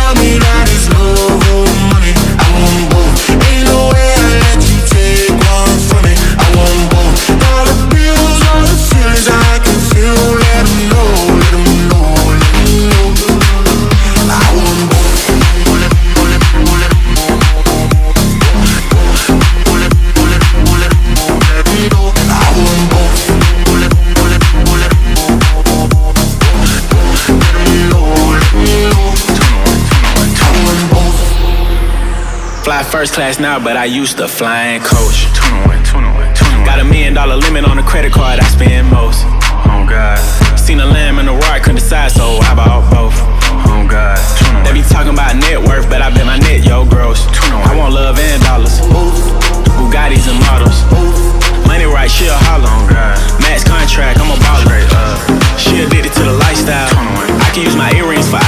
tell me that it's love or money. I want both. Ain't no way I let you take one from me. I want both. All the bills, all the feelings I can feel. Let them know, let them know, let them know. I want both. Fly first class now, but I used to flying coach. Got $1 million limit on the credit card I spend most. Oh God. Seen a lamb and a roar, couldn't decide, so I bought both.